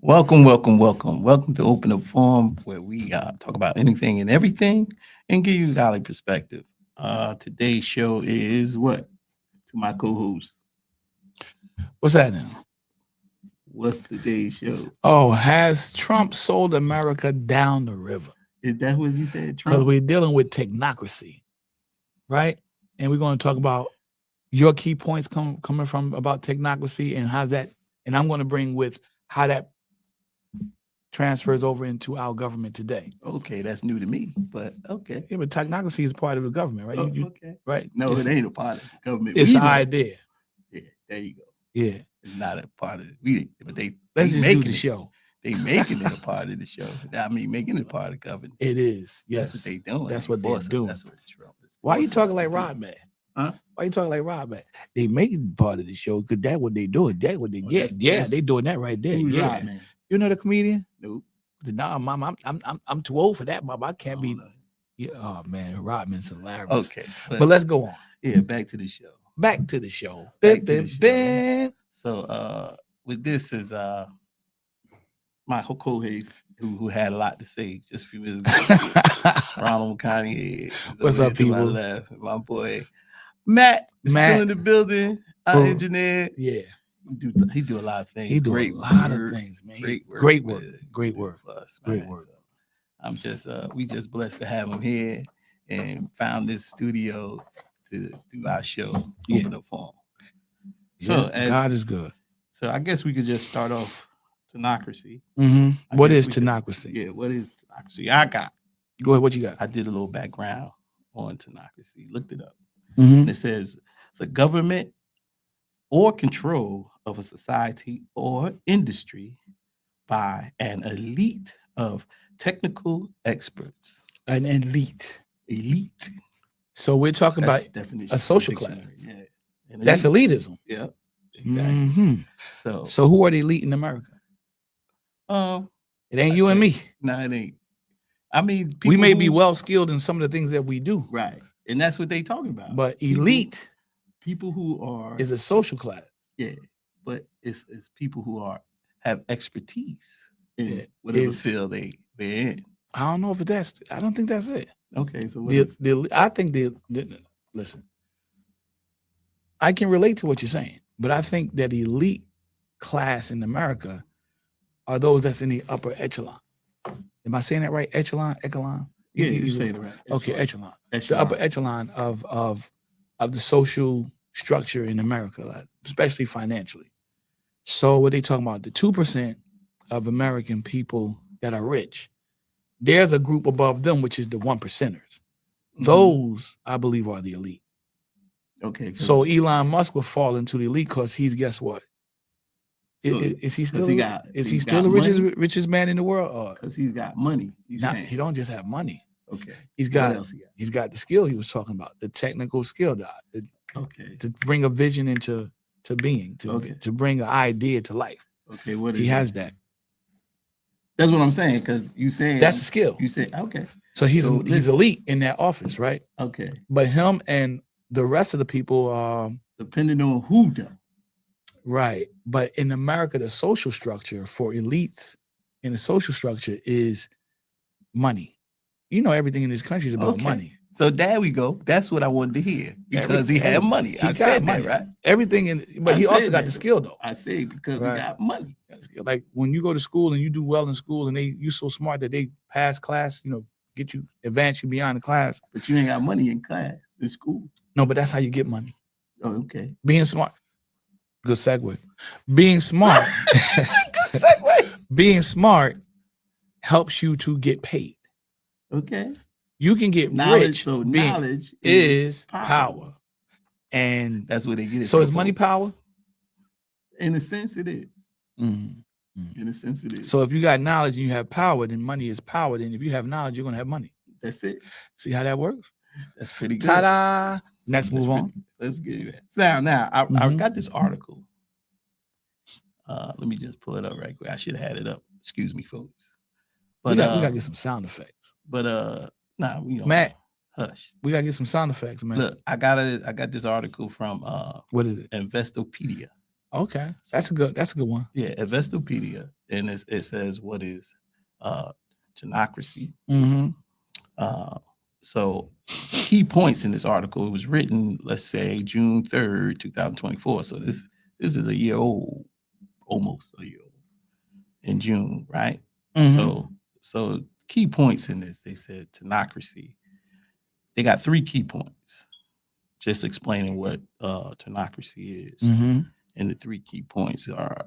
Welcome to Open Up Forum, where we talk about anything and everything and give you a golly perspective. Today's show is what? To my co-host, What's that now? what's today's show? Oh, has Trump sold America down the river? Is that what you said, Because Trump? we're dealing with technocracy, right? And we're going to talk about your key points coming from about technocracy and how's that, and I'm going to bring with how that transfers over into our government today. Okay, that's new to me, but okay. Yeah, but technocracy is part of the government, right? Okay. Right? No, it's, it ain't a part of the government. It's We an know. idea. Yeah, there you go. Yeah. It's not a part of it. We, but Let's they just do making the it. show. They making it a part of the show. I mean, making it a part of government. It is. Yes. That's what they doing. That's They what they're forcing- doing. That's what Trump is. Why you forcing talking us like to do. Rodman? Huh? Why you talking like Rodman? They making part of the show because that's what they doing. That's what they get. that's- They doing that right there. Who's Yeah. Rodman? You know the comedian? Nope. No, mom, I'm too old for that, mom. I can't be. No. Yeah, oh man, Rodman's hilarious. Okay, But let's go on. yeah, back to the show. Back to the show. Back to the show. Ben. So with this is my co-host who had a lot to say just a few minutes ago. Ronald McConaughey. is What's over up, here to my people? left. My boy Matt is Matt. still in the building. Our Oh, engineer. Yeah, He do a lot of things. he do Great a lot work. of things, man. Great work. Great work. man. Great Do work. for us, Great man. work. So I'm just we just blessed to have him here and found this studio to do our show. Yeah. Open Up Forum. So as- God is good. So I guess we could just start off technocracy. I What guess is we could- technocracy? Yeah, what is technocracy? Go ahead. What you got? I did a little background on technocracy, looked it up. Mm-hmm. And it says the government or control of a society or industry by an elite of technical experts. An elite. Elite. So we're talking That's about the definition a of social dictionary. class. Yeah. An that's elite. elitism. Yeah. Exactly. Mm-hmm. So So who are the elite in America? It ain't I you and say- me. no, it ain't. I mean, We people may be who- well skilled in some of the things that we do, right, and that's what they talking about. but People- elite people who are is a social class. yeah, but it's people who have expertise in Yeah, whatever it- field they're in. I don't know if that's. I don't think that's it. Okay, so what I think listen. I can relate to what you're saying, but I think that the elite class in America are those that's in the upper echelon. Am I saying that right? Echelon. yeah, you say it right. Okay, echelon. The Echelon. upper echelon of the social structure in America, like, especially financially. So what they talking about? The 2% of American people that are rich. There's a group above them, which is the 1%ers. Mhm. Those, I believe, are the elite. Okay, So Elon Musk will fall into the elite because he's, guess what? So- Is he 'cause still? he got- is he he still got the richest money? richest man in the world? Or because he's got money. You not? saying He don't just have money. okay? He's What got else he got? he's got the skill he was talking about, the technical skill, Okay, to bring a vision into being, Okay. to bring an idea to life. okay. What is He it? has that. That's what I'm saying. Because you saying That's the skill. you say okay, So he's So he's this- elite in that office, right? okay. But him and the rest of the people, Depending on who though. right. But in America, the social structure for elites in the social structure is money. You know, everything in this country is about Okay. money. So there we go. That's what I wanted to hear because he had money. He I got said money. that right. Everything but I he also said got that. the skill though. I say because Right. he got money. Like when you go to school and you do well in school and you so smart that they pass class, advance you beyond the class. But you ain't got money in class in school. No, but that's how you get money. Oh, okay. Being smart. Good segue. Being smart. Good segue. Being smart helps you to get paid. Okay. You can get Knowledge. rich. So being- knowledge is power. And That's where they get it. so from, is money folks. power? In a sense, it is. Mhm. In a sense, it is. So if you got knowledge and you have power, then money is power. Then if you have knowledge, you're gonna have money. That's it. See how that works? That's pretty good. Ta-da! Next, That's move on. pretty- Let's get it. Now, I Mhm. got this article. Let me just pull it up right quick. I should have had it up. Excuse me, folks. We But gotta get some sound effects. nah, Matt, hush. we gotta get some sound effects, man. Look, I got this article from What is it? Investopedia. Okay, So that's a good one. yeah, Investopedia, and it says what is uh, genocracy. Mm-hmm. Uh, so key points in this article. It was written, let's say, June 3rd, 2024. So this is a year old, almost a year old in June, right? Mm-hmm. So key points in this. They said tenocracy. They got three key points. Just explaining what tenocracy is. Mm-hmm. And the three key points are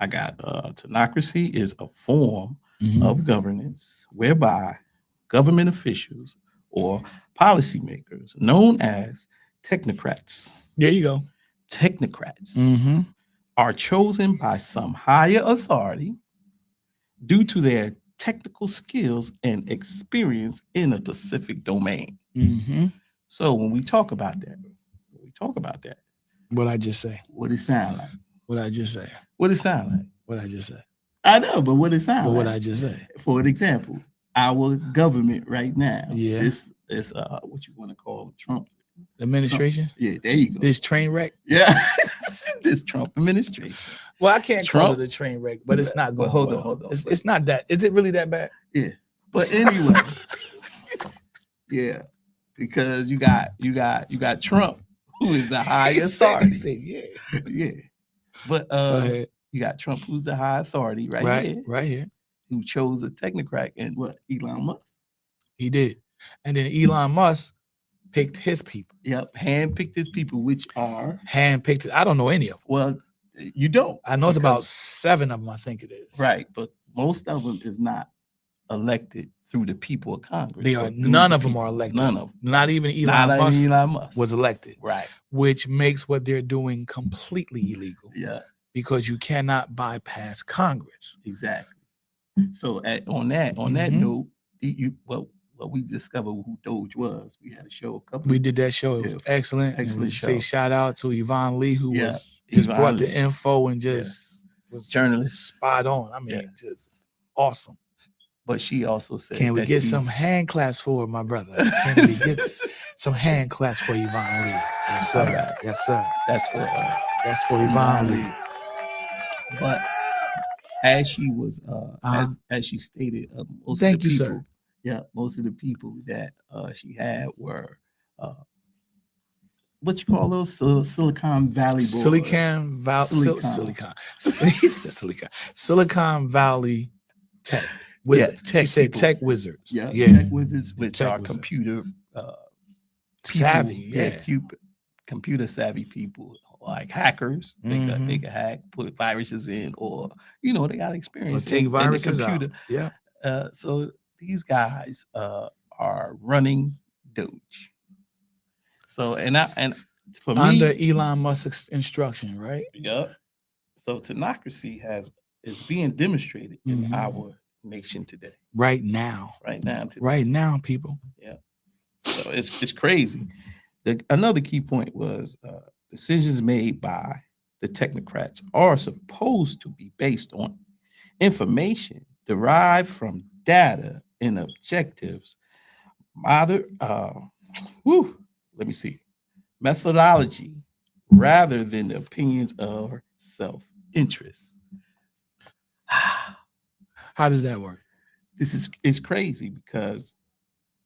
I got tenocracy is a form Mm-hmm. of governance whereby government officials or policymakers known as technocrats There you go. technocrats Mm-hmm. are chosen by some higher authority due to their technical skills and experience in a specific domain. Mm-hmm. So when we talk about that, What I just say. what it sound like? What I just say. What it sound like? What I just say. I know, but what it sound But like? what I just say. For an example, our government right now, Yeah. this what you want to call Trump Administration. Yeah, there you go. This train wreck. Yeah, this Trump administration. Well, I can't call Trump- it a train wreck, but it's not going. But hold on, well. hold on. It's not that. Is it really that bad? Yeah, but anyway, yeah, because you got Trump, who is the high authority. Yeah. Yeah, but Go ahead. you got Trump, who's the high authority Right. here, Right here. who chose a technocrat and what Elon Musk. He did, and then Elon Musk picked his people. Yep, handpicked his people, which are Handpicked it. I don't know any of them. well, you don't. I know it's about because- 7 of them. I think it is. right, but most of them is not elected through the people of Congress. They or are. through None the of them people. are elected. None of them. Not even Elon Not even Musk Elon Musk was elected, right. which makes what they're doing completely illegal Yeah, because you cannot bypass Congress. exactly. So on that Mhm. note, well, we discovered who Doge was. We had a show a couple. We did that show. It was Yeah, excellent. And excellent we say show. shout out to Yvonne Lee, who Yeah, was just Yvonne brought Lee. the info and just was Journalist. spot on. I mean, Yeah. just awesome. But she also said, Can we that get these- some hand claps for my brother? Can we get some hand claps for Yvonne Lee? Yes, sir. Alright. Yes, sir. That's for That's for Yvonne Lee. But as she was, Uh-huh. as she stated, most Thank of the you, people, sir. yeah, most of the people that she had were what you call those Silicon Valley boys. Silicon Valley. Silicon. Silicon Valley Tech. Yeah, She tech said people. tech wizards. Yeah, Yeah. tech wizards, which tech are wizard. computer Savvy. people, Yeah. computer savvy people, like hackers. They Mhm. can hack, put viruses in, or they got Or experience take in the viruses out. computer. Yeah. So these guys are running Doge. So and for Under me, Elon Musk's instruction, right? yeah. So tenocracy is being demonstrated in Mhm. our nation today, Right now. right now. Today. Right now, people. Yeah. So it's crazy. Another key point was decisions made by the technocrats are supposed to be based on information derived from data and objectives. Let me see. Methodology rather than the opinions of self-interest. How does that work? It's crazy because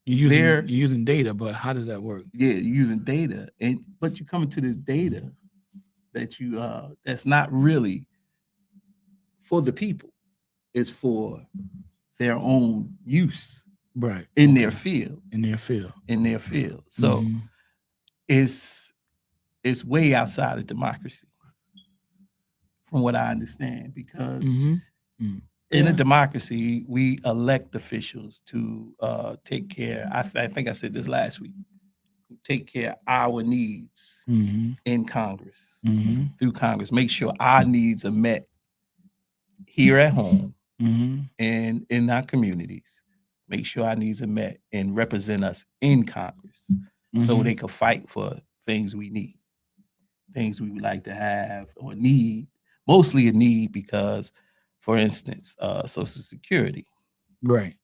You're using data, but how does that work? you're using data, but you come into this data that that's not really for the people. It's for their own use Right. in their field. In their field. So Mhm. it's way outside of democracy, from what I understand, because Mhm. Mm. in a Yeah. democracy, we elect officials to take care. I think I said this last week. Take care of our needs Mhm. in Congress, Mhm. through Congress. Make sure our needs are met here at home Mhm. and in our communities. Make sure our needs are met and represent us in Congress, so Mhm. they can fight for things we need, things we would like to have or need. Mostly a need because, for instance, Social Security. Right.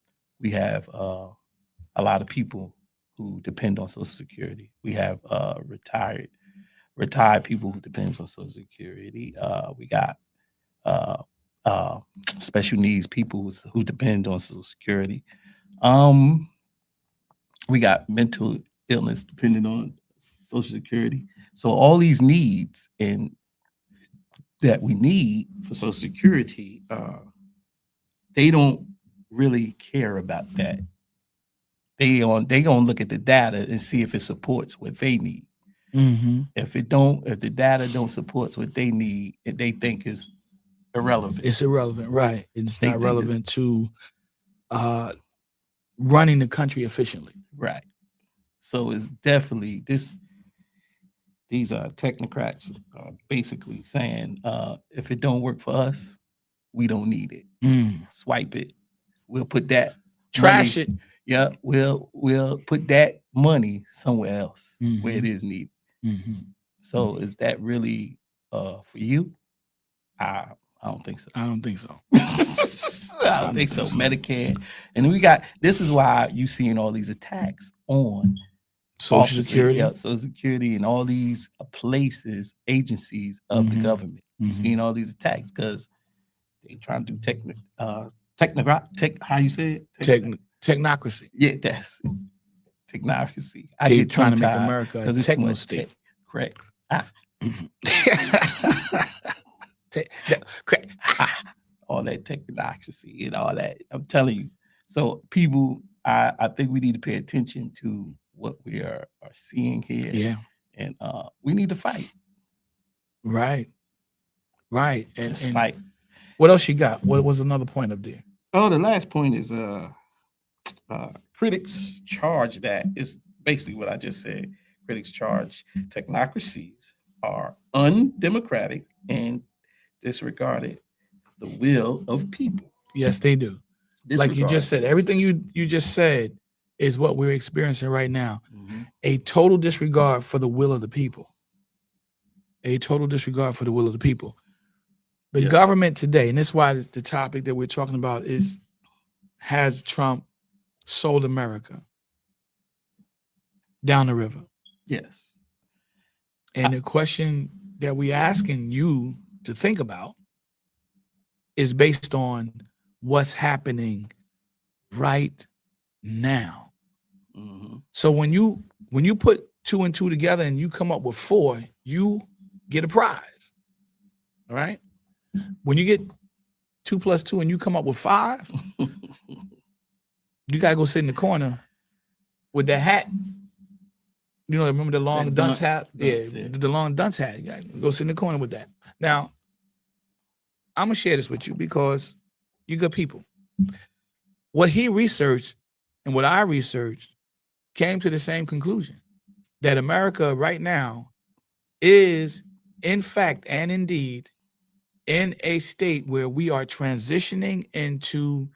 We have a lot of people who depend on Social Security. We have retired retired people who depends on Social Security. We got uh, uh, special needs people who depend on Social Security. Um, we got mental illness depending on Social Security. So all these needs and that we need for Social Security, they don't really care about that. They gonna look at the data and see if it supports what they need. Mm-hmm. If it don't, if the data don't support what they need, they think is irrelevant. It's irrelevant, right? It's They not think relevant to uh, running the country efficiently. right. So it's definitely this. These technocrats are basically saying, if it don't work for us, we don't need it. Swipe it. We'll put that Trash money. it. Yeah, we'll put that money somewhere else where it is needed. So is that really for you? I don't think so. I don't think so. I don't think so. Medicare, and we got. This is why you seeing all these attacks on Social offices, Security. yeah, Social Security, and all these places, agencies of the government. You're seeing all these attacks because they trying to do how you say it? Technocracy. Yeah, that's technocracy. I They get trying to make tongue-tied America a 'cause it's too techno much state. Correct. All that technocracy and all that. I'm telling you. So people, I think we need to pay attention to what we are seeing here. Yeah. And we need to fight. Right. Right. And fight. What else you got? What was another point up there? Oh, the last point is critics charge that is basically what I just said. Critics charge technocracies are undemocratic and disregarded the will of people. Yes, they do. Like you just said, everything you just said is what we're experiencing right now. A total disregard for the will of the people. A total disregard for the will of the people. The government today, and this is why the topic that we're talking about is, has Trump sold America down the river? Yes. And the question that we're asking you to think about is based on what's happening right now. So when you put 2 and 2 together and you come up with 4, you get a prize. All right. When you get 2 plus 2 and you come up with 5, you gotta go sit in the corner with that hat. You know, remember the long dunce hat? The long dunce hat. You gotta go sit in the corner with that. Now, I'm gonna share this with you because you're good people. What he researched and what I researched came to the same conclusion, that America right now is, in fact and indeed, in a state where we are transitioning into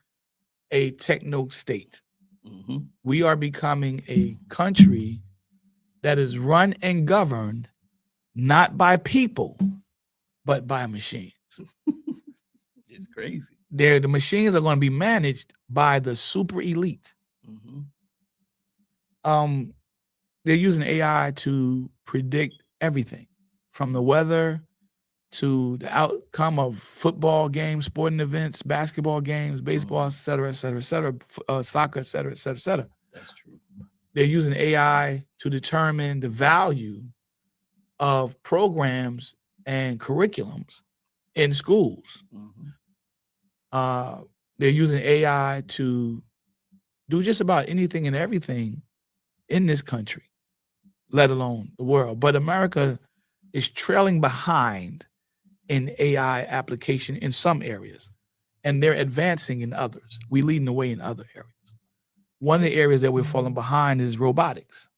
a techno state. We are becoming a country that is run and governed not by people, but by machines. It's crazy. The machines are going to be managed by the super elite. They're using AI to predict everything, from the weather to the outcome of football games, sporting events, basketball games, baseball, et cetera, soccer, et cetera, et cetera, et cetera. That's true. They're using AI to determine the value of programs and curriculums in schools. They're using AI to do just about anything and everything in this country, let alone the world. But America is trailing behind in AI application in some areas, and they're advancing in others. We're leading the way in other areas. One of the areas that we're falling behind is robotics.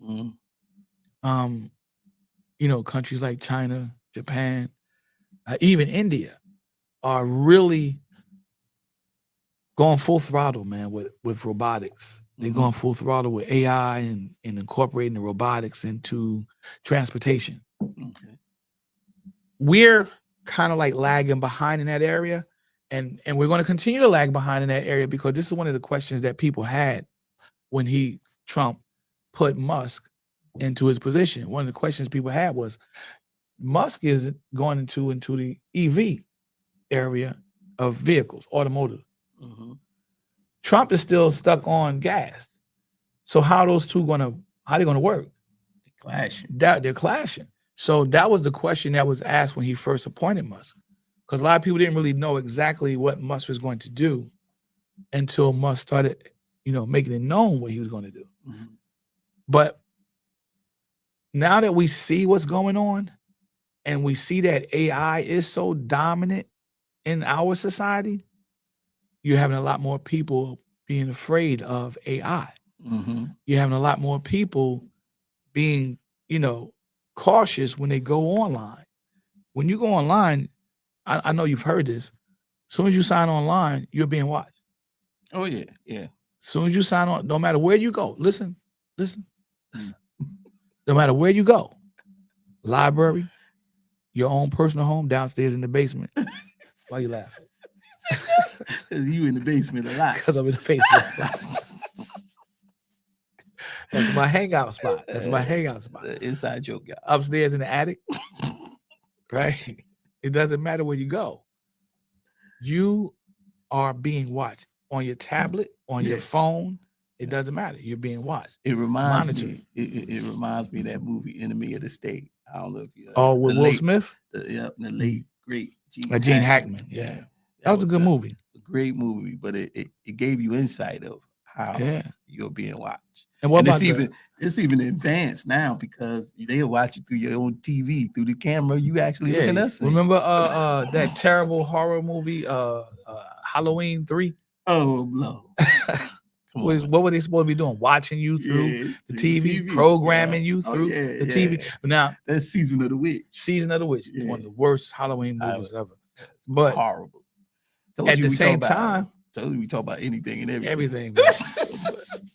You know, countries like China, Japan, even India are really going full throttle, man, with robotics. They're going full throttle with AI and incorporating the robotics into transportation. We're kind of like lagging behind in that area. And we're going to continue to lag behind in that area because this is one of the questions that people had when Trump put Musk into his position. One of the questions people had was, Musk is going into the EV area of vehicles, automotive. Mhm. Trump is still stuck on gas. So how those two how they gonna work? Clashing. They're clashing. So that was the question that was asked when he first appointed Musk, because a lot of people didn't really know exactly what Musk was going to do until Musk started, making it known what he was going to do. Mhm. But now that we see what's going on, and we see that AI is so dominant in our society, you're having a lot more people being afraid of AI. Mhm. You're having a lot more people being, cautious when they go online. When you go online, I know you've heard this. As soon as you sign online, you're being watched. Oh yeah, yeah. As soon as you sign on, no matter where you go, listen. No matter where you go, library, your own personal home, downstairs in the basement. Why you laughing? Cause you in the basement a lot. Because I'm in the basement. That's my hangout spot. The inside joke, y'all. Upstairs in the attic, right? It doesn't matter where you go. You are being watched on your tablet, on your phone. It doesn't matter. You're being watched. It reminds Monitored. me. It reminds me of that movie Enemy of the State. I don't know if you. With Will Smith? The late great Gene Hackman. Yeah. That was a good movie. A great movie, but it gave you insight of how you're being watched. And what about it's even advanced now because they'll watch you through your own TV, through the camera. You actually looking at us. Remember that terrible horror movie, Halloween 3? Oh no. What were they supposed to be doing? Watching you through the TV, programming you through the TV. But now that's Season of the Witch. One of the worst Halloween movies ever. But horrible. At the same time, we talk about anything and everything.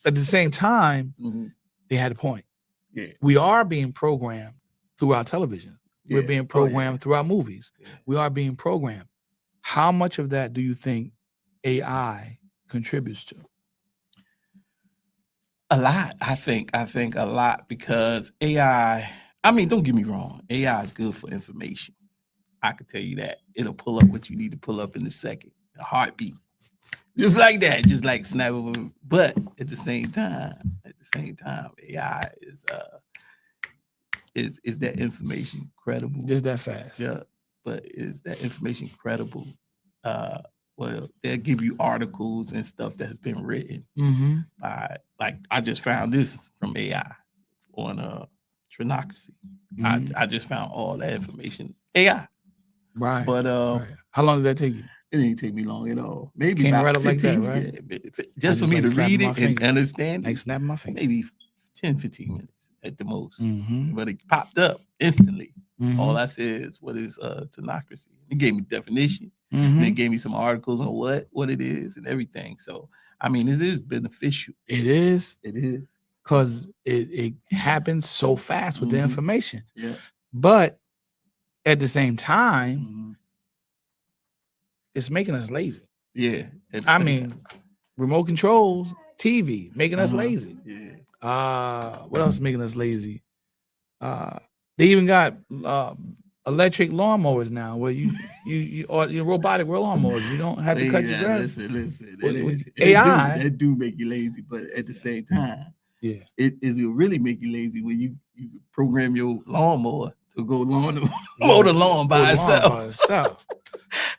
At the same time, they had a point. Yeah. We are being programmed through our television. We're being programmed through our movies. We are being programmed. How much of that do you think AI contributes to? A lot. I think a lot, because AI, I mean, don't get me wrong, AI is good for information. I can tell you that. It'll pull up what you need to pull up in a second, a heartbeat. Just like that, just like snap of a, but at the same time, AI is that information credible? Just that fast. Yeah. But is that information credible? Well, they'll give you articles and stuff that's been written by, like, I just found this from AI on Trinocracy. I just found all that information AI. Right. But how long did that take you? It didn't take me long at all. Maybe Came about right up 15, like that, right? Yeah, just for me to read it and understand like snapping my fingers. Maybe 10, 15 minutes at the most. But it popped up instantly. All I said is, what is Trinocracy? It gave me definition. And it gave me some articles on what it is and everything. So, I mean, it is beneficial. It is. Because it happens so fast with the information. Yeah. But at the same time, it's making us lazy. Yeah. I mean, remote controls, TV, making us lazy. Yeah. What else is making us lazy? They even got electric lawnmowers now, where you or your robotic lawnmowers. You don't have to cut your grass. Listen. AI that do make you lazy, but at the same time, it really make you lazy when you program your lawnmower to go mow the lawn by itself.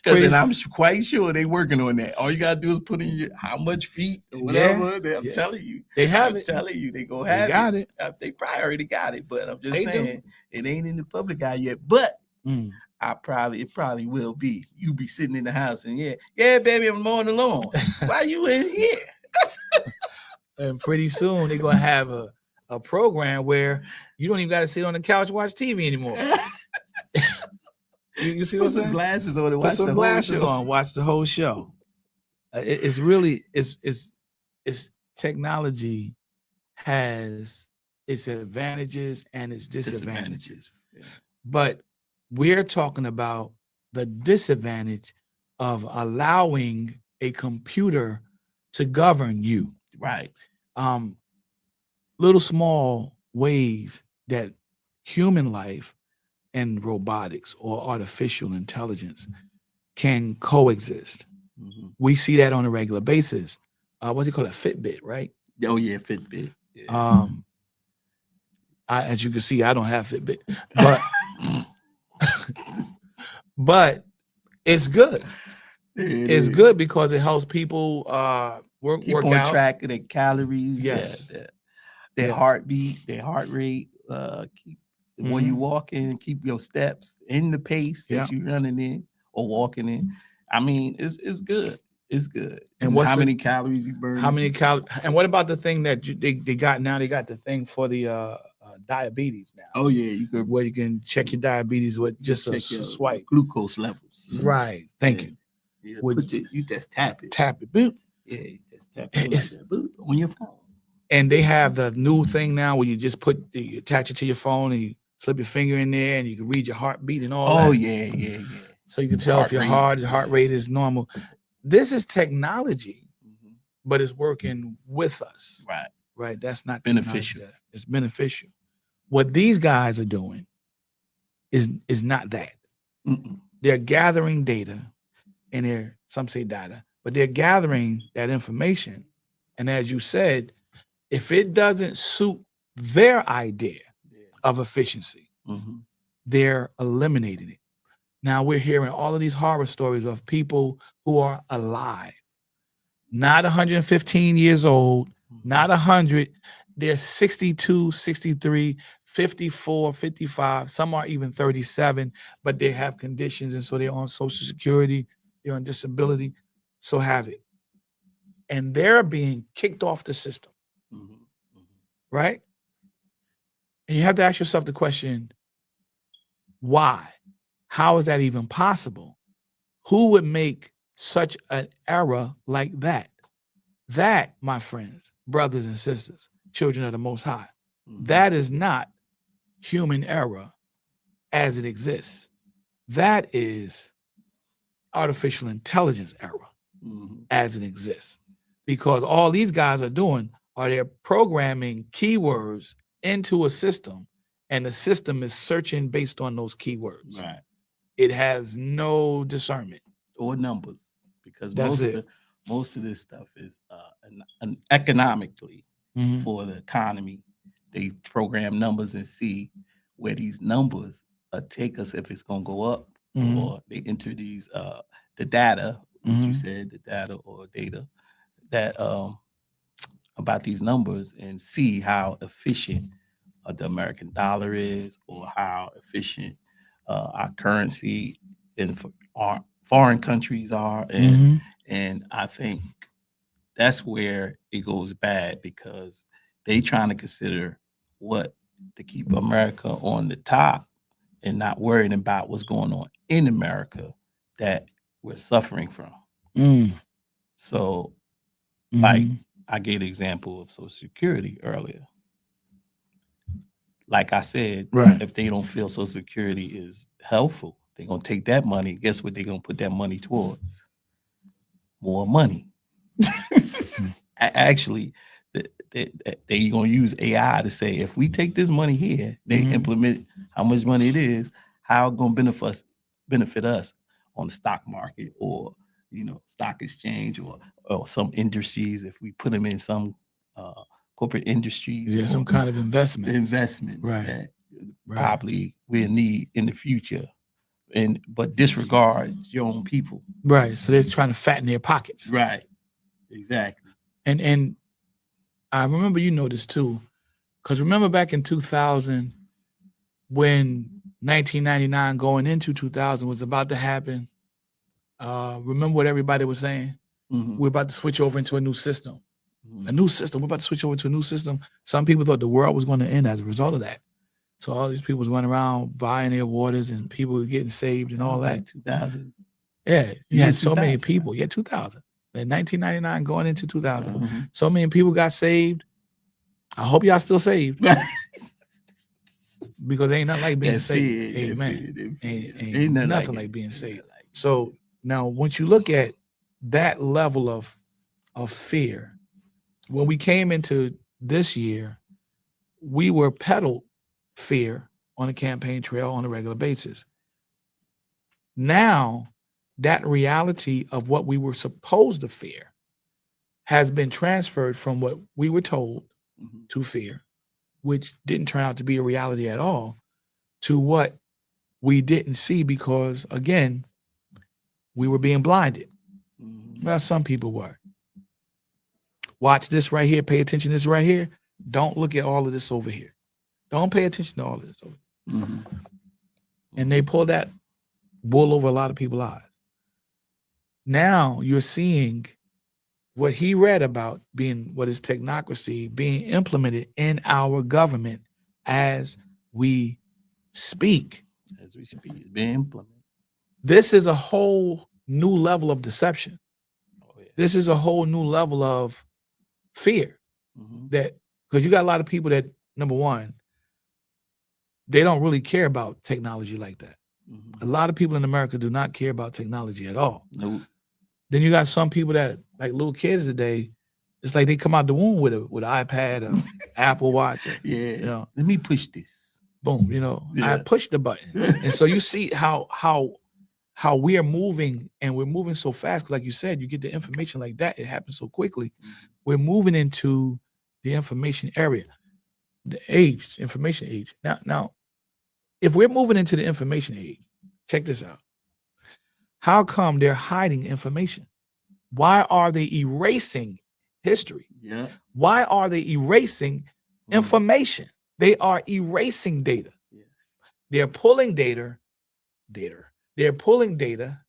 Because then I'm quite sure they working on that. All you gotta do is put in how much feet or whatever. I'm telling you, they have it. Telling you, they gonna have it. They probably already got it, but I'm just saying it ain't in the public eye yet. But it probably will be. You be sitting in the house and baby, I'm mowing the lawn. Why you in here? And pretty soon they're gonna have a program where you don't even got to sit on the couch and watch TV anymore. You see what I'm saying? Glasses on and put some glasses on, watch the whole show. It's really technology has its advantages and its disadvantages. But we're talking about the disadvantage of allowing a computer to govern you. Right. Little small ways that human life and robotics or artificial intelligence can coexist. Mhm. We see that on a regular basis. What's it called? A Fitbit, right? Oh yeah, Fitbit. Yeah. Um, as you can see, I don't have Fitbit, but but it's good. It It's is. good because it helps people Keep work on out. track of their calories. Yes. Their Yes. heartbeat, their heart rate. Keep when you Mhm. walking, keep your steps in the pace Yeah. that you're running in or walking in. I mean, it's good. It's good. And And what's how the many calories you burn? how many calories? And what about the thing that they got now? They got the thing for the diabetes now, Oh yeah, you could where you can check your diabetes with just a check your swipe. glucose levels. Right. Thank Yeah. you. Yeah, Would you just tap it. tap it, boot. Yeah, you just tap it like It's that. Boop, on your phone. and they have the new thing now where you just you attach it to your phone and you slip your finger in there and you can read your heartbeat and all Oh that. yeah. So you can tell if your heart rate is normal. This is technology, Mhm. but it's working with us. Right. Right. That's not Beneficial. technology. It's beneficial. What these guys are doing is not that. Mm-mm. They're gathering data and some say data, but they're gathering that information. And as you said, if it doesn't suit their idea Yeah. of efficiency, Mhm. they're eliminating it. Now we're hearing all of these horror stories of people who are alive, not 115 years old, not 100. They're 62, 63, 54, 55. Some are even 37, but they have conditions. And so they're on Social Security, they're on disability. So have it. And they're being kicked off the system, Mhm. Mhm. right? And you have to ask yourself the question, why? How is that even possible? Who would make such an error like that? That, my friends, brothers and sisters, children of the Most High, Mhm. that is not human error as it exists. That is artificial intelligence error Mhm. as it exists. Because all these guys are doing are they're programming keywords into a system, and the system is searching based on those keywords. Right. It has no discernment. Or numbers, because That's it. most of this stuff is an economically Mhm. for the economy. They program numbers and see where these numbers take us if it's gonna go up, Mhm. or they enter these the data, which you Mhm. said the data or data that about these numbers and see how efficient the American dollar is, or how efficient our currency in our foreign countries are, Mhm. and I think that's where it goes bad, because they trying to consider what to keep America on the top and not worrying about what's going on in America that we're suffering from. Mm. So, like Mhm. I gave the example of Social Security earlier. Like I said, Right. if they don't feel Social Security is helpful, they're gonna take that money. Guess what? They're gonna put that money towards more money. Actually, they gonna use AI to say, if we take this money here, they Mhm. implement how much money it is, how it gonna benefit us on the stock market, or stock exchange, or some industries, if we put them in some corporate industries Yeah, some or kind of investment. investments Right. that Right. probably we'll need in the future, but disregard your own people. Right. So they're trying to fatten their pockets. Right. Exactly. And I remember you know this too, because remember back in 2000 when 1999 going into 2000 was about to happen. Remember what everybody was saying? Mhm. We're about to switch over into a new system. Mhm. A new system. We're about to switch over to a new system. Some people thought the world was going to end as a result of that. So all these people was running around buying their waters and people were getting saved and That all was that. like 2000. Yeah, you Year had so many 2000, people. Yeah, 2000. In 1999 going into 2000. Mhm. So many people got saved. I hope y'all still saved because ain't nothing like being That saved. fear, that Amen. fear, that Ain't, fear. ain't nothing like being saved. So now once you look at that level of fear, when we came into this year, we were peddled fear on the campaign trail on a regular basis. Now, that reality of what we were supposed to fear has been transferred from what we were told to fear, which didn't turn out to be a reality at all, to what we didn't see because, again, we were being blinded. Well, some people were. Watch this right here. Pay attention to this right here. Don't look at all of this over here. Don't pay attention to all of this over here. And they pull that wool over a lot of people's eyes. Now you're seeing what he read about being what is technocracy being implemented in our government as we speak. As we speak, it's being implemented. This is a whole new level of deception. Oh, yeah. This is a whole new level of fear. That because you got a lot of people that, number one, they don't really care about technology like that. A lot of people in America do not care about technology at all. Nope. Then you got some people that, like little kids today, it's like they come out the womb with an iPad, an Apple Watch. Yeah. You know, Let me push this. boom. I push the button, and so you see how we are moving, and we're moving so fast. 'Cause like you said, you get the information like that; it happens so quickly. We're moving into the information area, the information age. Now, if we're moving into the information age, check this out. How come they're hiding information? Why are they erasing history? Yeah. Why are they erasing information? They are erasing data. Yes. They're pulling data. They're pulling data.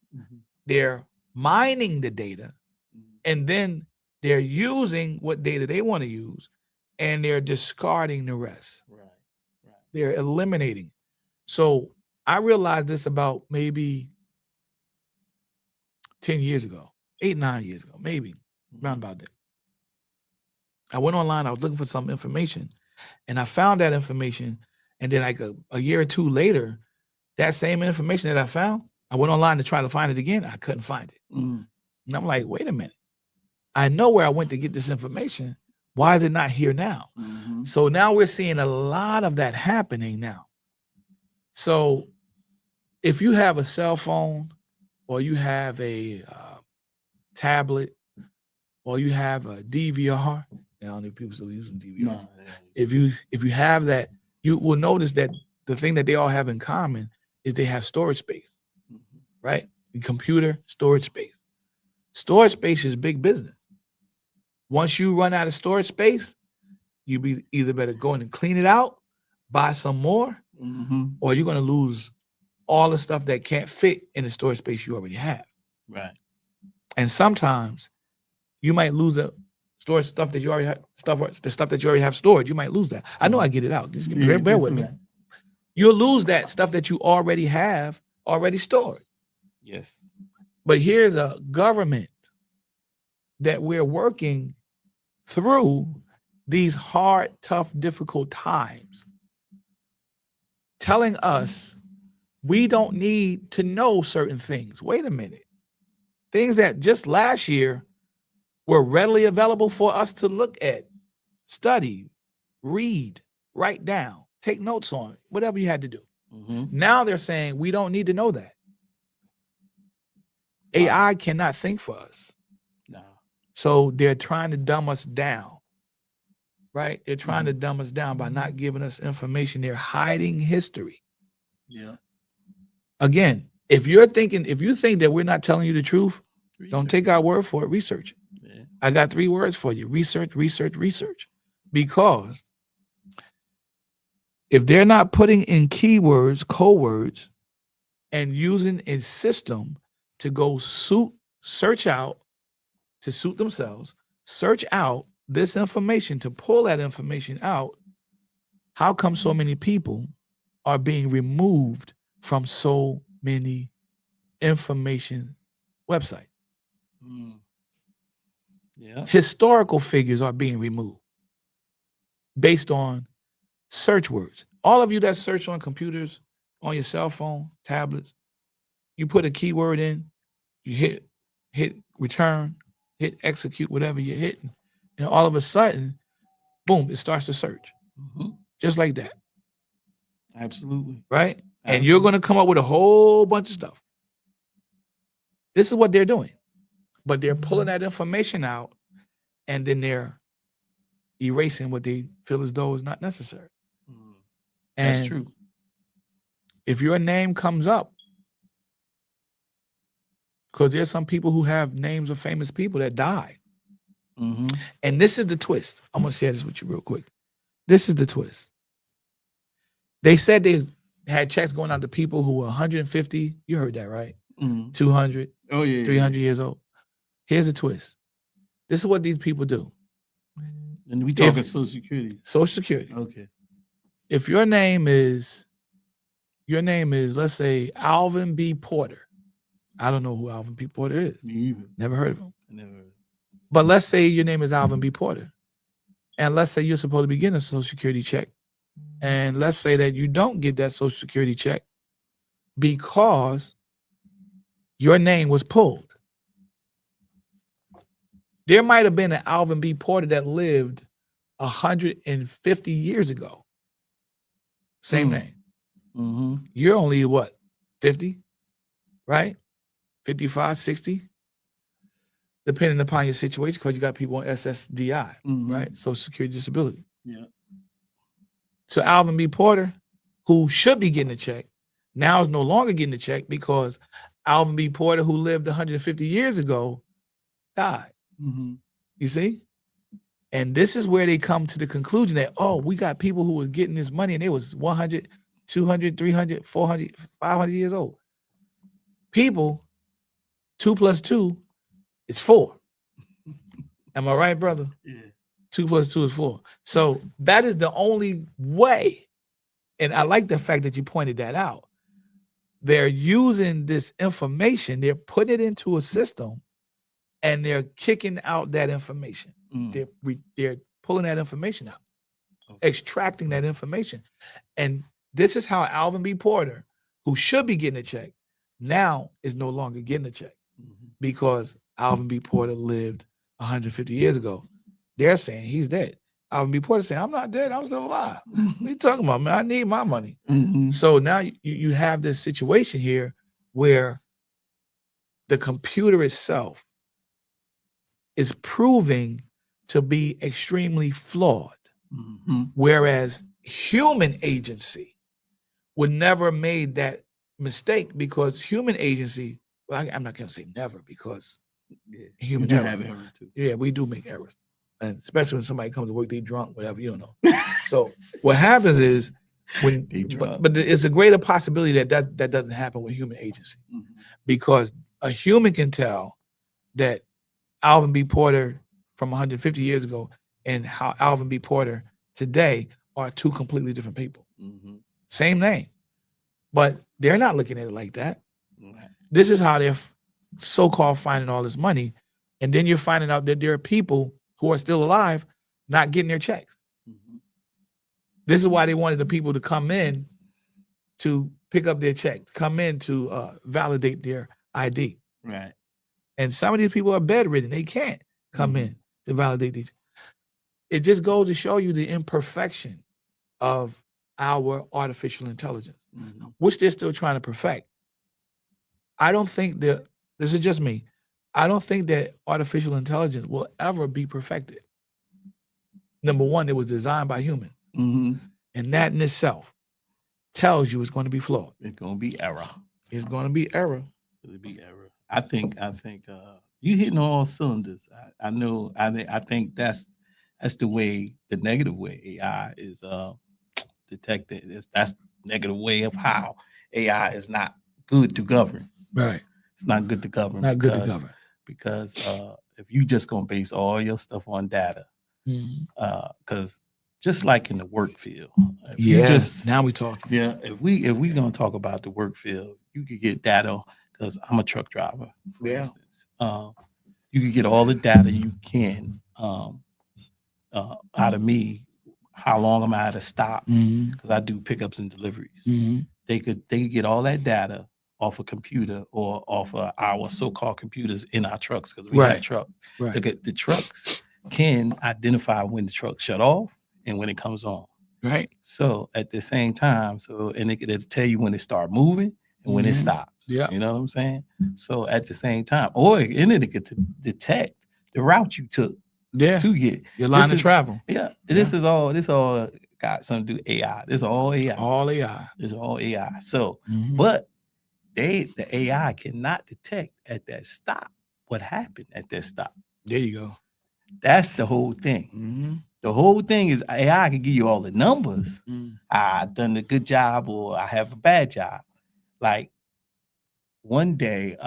They're mining the data. And then they're using what data they want to use, and they're discarding the rest. Right. They're eliminating. So I realized this about maybe 10 years ago, 8, 9 years ago, maybe around about that. I went online, I was looking for some information, and I found that information. And then like a year or two later, that same information that I found, I went online to try to find it again. I couldn't find it. And I'm like, wait a minute. I know where I went to get this information. Why is it not here now? So now we're seeing a lot of that happening now. So if you have a cell phone, or you have a tablet, or you have a DVR, I don't know people still using DVRs. No, If you have that, you will notice that the thing that they all have in common is they have storage space, right? The computer storage space. Storage space is big business. Once you run out of storage space, you be either better go in and clean it out, buy some more, or you're going to lose all the stuff that can't fit in the storage space you already have. Right. And sometimes you might lose the storage stuff that you already have, the stuff that you already have stored. You might lose that. I know I get it out. Just bear with me. You'll lose that stuff that you already have already stored. Yes. But here's a government that we're working through these hard, tough, difficult times, telling us we don't need to know certain things. Wait a minute. Things that just last year were readily available for us to look at, study, read, write down, take notes on, whatever you had to do. Now they're saying we don't need to know that. AI cannot think for us. No. So they're trying to dumb us down, right? They're trying to dumb us down by not giving us information. They're hiding history. Yeah. Again, if you think that we're not telling you the truth, don't take our word for it. Research it. Yeah. I got 3 words for you: research, research, research. Because if they're not putting in keywords, code words, and using a system to go search out, to suit themselves, search out this information, to pull that information out, how come so many people are being removed from so many information websites? Yeah. Historical figures are being removed based on search words. All of you that search on computers, on your cell phone, tablets, you put a keyword in, you hit return, hit execute, whatever you're hitting, and all of a sudden, boom, it starts to search. just like that, Absolutely. right? And you're going to come up with a whole bunch of stuff. This is what they're doing, but they're pulling that information out, and then they're erasing what they feel as though is not necessary. Mm. And That's true. if your name comes up, because there's some people who have names of famous people that died. Mm-hmm. And this is the twist. I'm going to share this with you real quick. This is the twist. They said they had checks going out to people who were 150. You heard that, right? Mm-hmm. 200, Oh, yeah. 300 years old. Here's a twist. This is what these people do. And we talking Social Security. Social Security. Okay. If your name is, let's say, Alvin B. Porter. I don't know who Alvin B. Porter is. Me either. Never heard of him. Never heard of him. But let's say your name is Alvin B. Porter. And let's say you're supposed to be getting a Social Security check. And let's say that you don't get that Social Security check because your name was pulled. There might have been an Alvin B. Porter that lived 150 years ago. Same name. Mm-hmm. You're only what, 50, right? 55, 60, depending upon your situation, because you got people on SSDI, right? Social Security Disability. Yeah. So Alvin B. Porter, who should be getting a check, now is no longer getting a check because Alvin B. Porter, who lived 150 years ago, died. Mm-hmm. You see? And this is where they come to the conclusion that, oh, we got people who were getting this money and they was 100, 200, 300, 400, 500 years old. People, 2 plus 2 is 4. Am I right, brother? Yeah. 2 plus 2 is 4. So that is the only way. And I like the fact that you pointed that out. They're using this information, they're putting it into a system, and they're kicking out that information. They're pulling that information out, extracting that information. And this is how Alvin B. Porter, who should be getting a check, now is no longer getting a check because Alvin B. Porter lived 150 years ago. They're saying he's dead. Alvin B. Porter saying, I'm not dead, I'm still alive. What are you talking about, man? I need my money. So now you have this situation here where the computer itself is proving to be extremely flawed, whereas human agency would never have made that mistake because human agency, well, I'm not going to say never because human error. Have error too. Yeah, we do make errors. And especially when somebody comes to work, they drunk, whatever, you don't know. So what happens is when, but it's a greater possibility that doesn't happen with human agency because a human can tell that Alvin B. Porter from 150 years ago and how Alvin B. Porter today are two completely different people. Same name, but they're not looking at it like that. This is how they're so-called finding all this money. And then you're finding out that there are people who are still alive not getting their checks. This is why they wanted the people to come in to pick up their check, come in to validate their ID. Right. And some of these people are bedridden. They can't come in to validate these. It just goes to show you the imperfection of our artificial intelligence, which they're still trying to perfect. I don't think that, this is just me, I don't think that artificial intelligence will ever be perfected. Number one, it was designed by humans. And that in itself tells you it's going to be flawed. It's going to be error. It's going to be error. It'll be error. I think you hitting on all cylinders. I think that's the way, the negative way AI is detected. That's negative way of how AI is not good to govern. Right. It's not good to govern. Not good to govern. Because if you just gonna base all your stuff on data, because just like in the work field, now we talking. Yeah, if we gonna talk about the work field, you could get data because I'm a truck driver, for instance. You could get all the data you can out of me. How long am I at a stop? Because I do pickups and deliveries. They could get all that data off a computer or off of our so-called computers in our trucks because we have trucks. Look at the trucks can identify when the truck shut off and when it comes on. Right. So at the same time, and it'll tell you when it start moving and when it stops. Yeah. You know what I'm saying? So at the same time, it could detect the route you took Yeah. to get Your line of travel. Yeah, this all got something to do with AI. This is all AI. All AI. It's all AI. So, Mhm. but the AI cannot detect at that stop what happened at that stop. There you go. That's the whole thing. Mm-hmm. The whole thing is AI can give you all the numbers. Mm. I've done a good job or I have a bad job. Like one day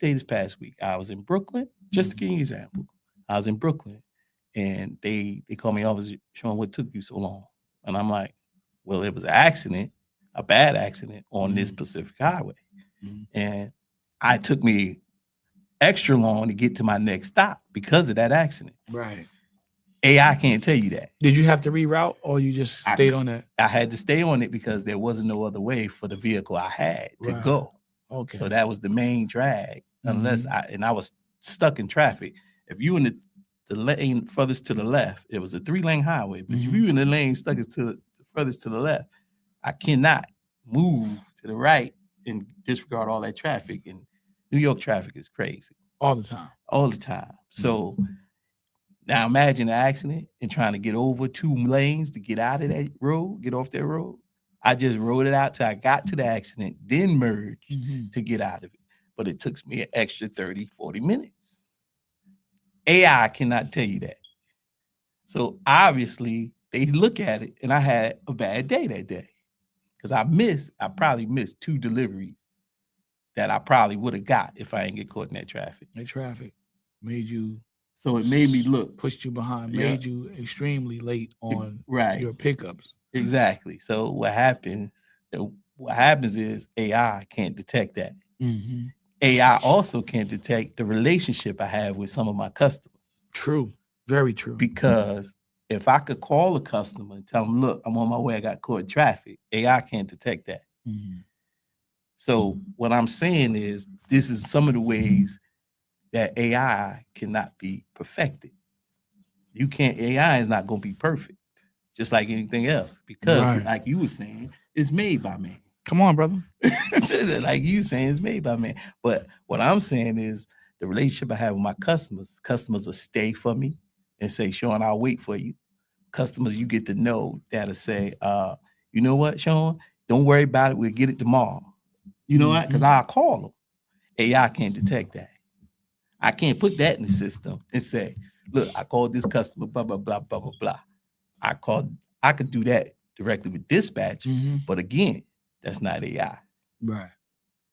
this past week, I was in Brooklyn. Just to give you an example, I was in Brooklyn and they called me over, Sean, what took you so long? And I'm like, well, it was an accident, a bad accident on this Pacific Highway. And it took me extra long to get to my next stop because of that accident. Right. AI can't tell you that. Did you have to reroute or you just stayed on that? I had to stay on it because there wasn't no other way for the vehicle I had to go. Okay. So that was the main drag. Unless I was stuck in traffic. If you in the lane furthest to the left, it was a 3-lane highway. But if you in the lane stuck to furthest to the left, I cannot move to the right and disregard all that traffic. And New York traffic is crazy. All the time. All the time. So now imagine an accident and trying to get over 2 lanes to get out of that road, get off that road. I just rode it out till I got to the accident, then merged to get out of it. But it took me an extra 30, 40 minutes. AI cannot tell you that. So obviously they look at it and I had a bad day that day because I probably missed 2 deliveries that I probably would have got if I didn't get caught in that traffic. The traffic made you. So it made me look. Pushed you behind, made you extremely late on your pickups. Exactly. So what happens is AI can't detect that. AI also can't detect the relationship I have with some of my customers. True. Very true. Because if I could call a customer and tell them, look, I'm on my way, I got caught in traffic, AI can't detect that. So what I'm saying is this is some of the ways that AI cannot be perfected. AI is not going to be perfect, just like anything else, because like you were saying, it's made by man. Come on, brother. Like you saying, it's made by man. But what I'm saying is the relationship I have with my customers will stay for me and say, Sean, I'll wait for you. Customers you get to know that'll say, you know what, Sean, don't worry about it. We'll get it tomorrow. You know what? Because I'll call them. AI can't detect that. I can't put that in the system and say, look, I called this customer, blah, blah, blah, blah, blah, blah. I could do that directly with dispatch, but again, that's not AI. Right.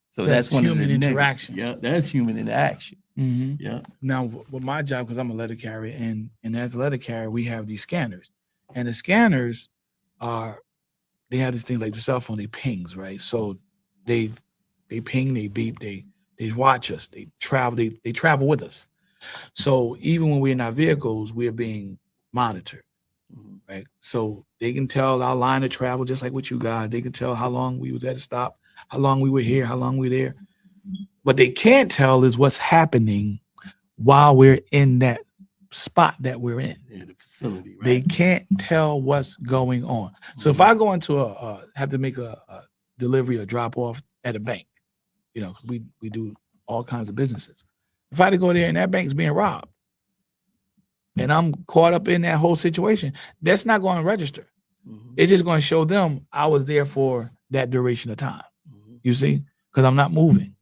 So that's one human of the interaction. Yeah, that's human interaction. Yeah. Now, with my job, because I'm a letter carrier, and as a letter carrier, we have these scanners, and the scanners they have these things like the cell phone, they pings, right? So they ping, they beep, they watch us, they travel with us. So even when we're in our vehicles, we're being monitored, right? So they can tell our line of travel, just like with you guys. They can tell how long we was at a stop, how long we were here, how long we were there. What they can't tell is what's happening while we're in that spot that we're in. Yeah, the facility, right? They can't tell what's going on. So if I go into have to make a delivery or drop off at a bank, you know, because we do all kinds of businesses. If I had to go there and that bank's being robbed, and I'm caught up in that whole situation, that's not going to register. It's just going to show them I was there for that duration of time. You see, because I'm not moving.